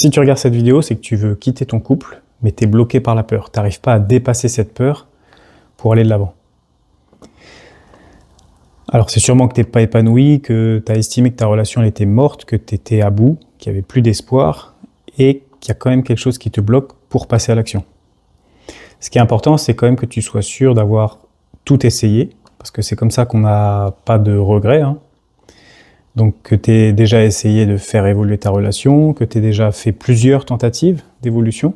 Si tu regardes cette vidéo, c'est que tu veux quitter ton couple, mais tu es bloqué par la peur. Tu n'arrives pas à dépasser cette peur pour aller de l'avant. Alors c'est sûrement que tu n'es pas épanoui, que tu as estimé que ta relation elle était morte, que tu étais à bout, qu'il n'y avait plus d'espoir et qu'il y a quand même quelque chose qui te bloque pour passer à l'action. Ce qui est important, c'est quand même que tu sois sûr d'avoir tout essayé, parce que c'est comme ça qu'on n'a pas de regrets. Donc que tu aies déjà essayé de faire évoluer ta relation, que tu aies déjà fait plusieurs tentatives d'évolution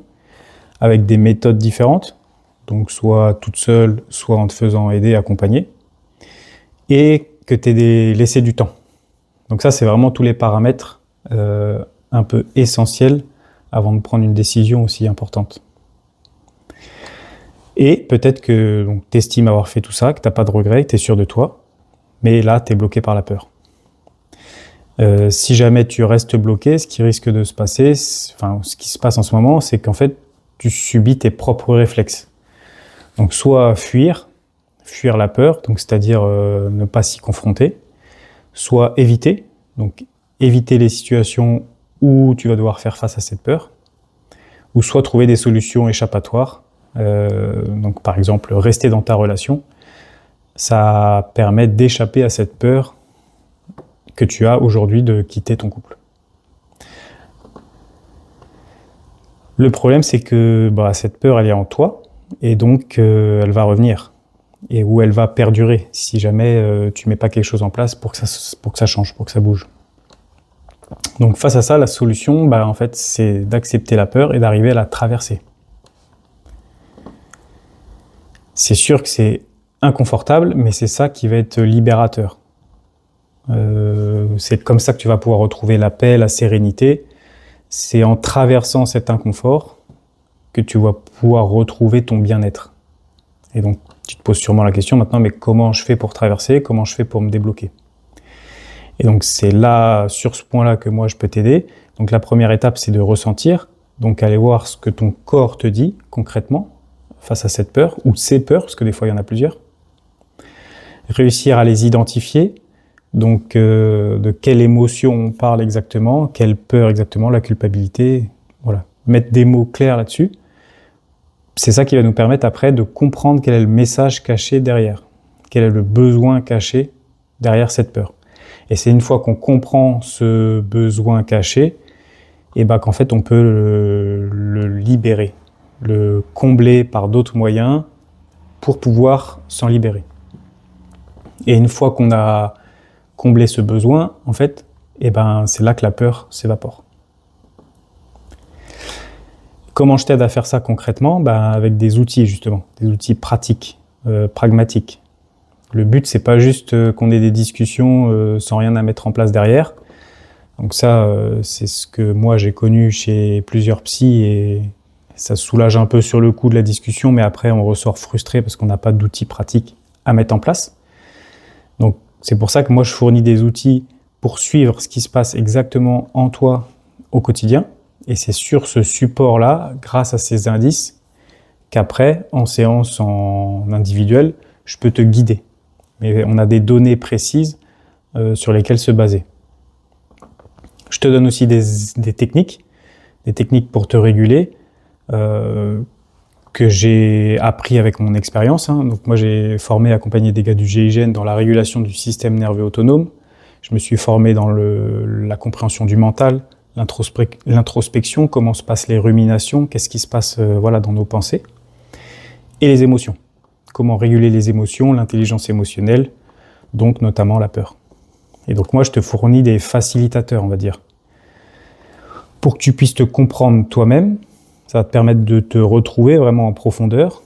avec des méthodes différentes, donc soit toute seule, soit en te faisant aider, accompagner, et que tu aies laissé du temps. Donc ça, c'est vraiment tous les paramètres un peu essentiels avant de prendre une décision aussi importante. Et peut-être que tu estimes avoir fait tout ça, que tu n'as pas de regrets, que tu es sûr de toi, mais là, tu es bloqué par la peur. Si jamais tu restes bloqué, ce qui risque de se passer, ce qui se passe en ce moment, c'est qu'en fait, tu subis tes propres réflexes. Donc soit fuir la peur, donc c'est-à-dire ne pas s'y confronter, soit éviter, donc éviter les situations où tu vas devoir faire face à cette peur, ou soit trouver des solutions échappatoires. Donc par exemple, rester dans ta relation, ça permet d'échapper à cette peur que tu as aujourd'hui de quitter ton couple. Le problème, c'est que cette peur, elle est en toi, et donc elle va revenir, et où elle va perdurer, si jamais tu mets pas quelque chose en place pour que ça change, pour que ça bouge. Donc face à ça, la solution, en fait, c'est d'accepter la peur et d'arriver à la traverser. C'est sûr que c'est inconfortable, mais c'est ça qui va être libérateur. C'est comme ça que tu vas pouvoir retrouver la paix, la sérénité. C'est en traversant cet inconfort que tu vas pouvoir retrouver ton bien-être. Et donc, tu te poses sûrement la question maintenant, mais comment je fais pour traverser? Comment je fais pour me débloquer? Et donc, c'est là, sur ce point-là, que moi, je peux t'aider. Donc, la première étape, c'est de ressentir. Donc, aller voir ce que ton corps te dit concrètement face à cette peur, ou ces peurs, parce que des fois, il y en a plusieurs. Réussir à les identifier. Donc, de quelle émotion on parle exactement, quelle peur exactement, la culpabilité, voilà. Mettre des mots clairs là-dessus. C'est ça qui va nous permettre après de comprendre quel est le message caché derrière, quel est le besoin caché derrière cette peur. Et c'est une fois qu'on comprend ce besoin caché, et qu'en fait on peut le libérer, le combler par d'autres moyens pour pouvoir s'en libérer. Et une fois qu'on a comblé ce besoin, en fait, c'est là que la peur s'évapore. Comment je t'aide à faire ça concrètement? Avec des outils justement, des outils pratiques, pragmatiques. Le but, c'est pas juste qu'on ait des discussions sans rien à mettre en place derrière. Donc ça, c'est ce que moi j'ai connu chez plusieurs psys et ça soulage un peu sur le coup de la discussion, mais après on ressort frustré parce qu'on n'a pas d'outils pratiques à mettre en place. Donc c'est pour ça que moi je fournis des outils pour suivre ce qui se passe exactement en toi au quotidien. Et c'est sur ce support-là, grâce à ces indices, qu'après, en séance en individuel, je peux te guider. Mais on a des données précises sur lesquelles se baser. Je te donne aussi des techniques pour te réguler, que j'ai appris avec mon expérience. Donc moi, j'ai formé et accompagné des gars du GIGN dans la régulation du système nerveux autonome. Je me suis formé dans la compréhension du mental, l'introspection, comment se passent les ruminations, qu'est-ce qui se passe dans nos pensées, et les émotions. Comment réguler les émotions, l'intelligence émotionnelle, donc notamment la peur. Et donc moi, je te fournis des facilitateurs, on va dire, pour que tu puisses te comprendre toi-même. Ça va te permettre de te retrouver vraiment en profondeur.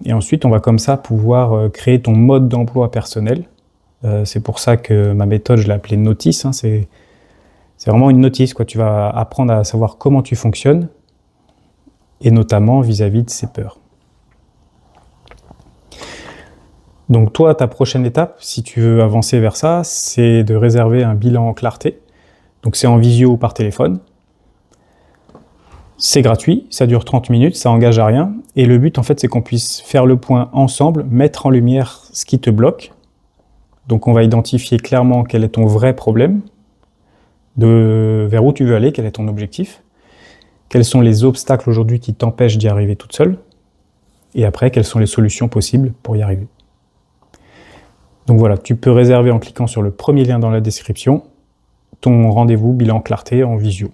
Et ensuite, on va comme ça pouvoir créer ton mode d'emploi personnel. C'est pour ça que ma méthode, je l'ai appelée notice. C'est vraiment une notice, quoi. Tu vas apprendre à savoir comment tu fonctionnes, et notamment vis-à-vis de ces peurs. Donc toi, ta prochaine étape, si tu veux avancer vers ça, c'est de réserver un bilan en clarté. Donc c'est en visio ou par téléphone. C'est gratuit, ça dure 30 minutes, ça engage à rien. Et le but, en fait, c'est qu'on puisse faire le point ensemble, mettre en lumière ce qui te bloque. Donc on va identifier clairement quel est ton vrai problème, vers où tu veux aller, quel est ton objectif. quels sont les obstacles aujourd'hui qui t'empêchent d'y arriver toute seule, et après, quelles sont les solutions possibles pour y arriver. Donc voilà, tu peux réserver en cliquant sur le premier lien dans la description ton rendez-vous bilan clarté en visio.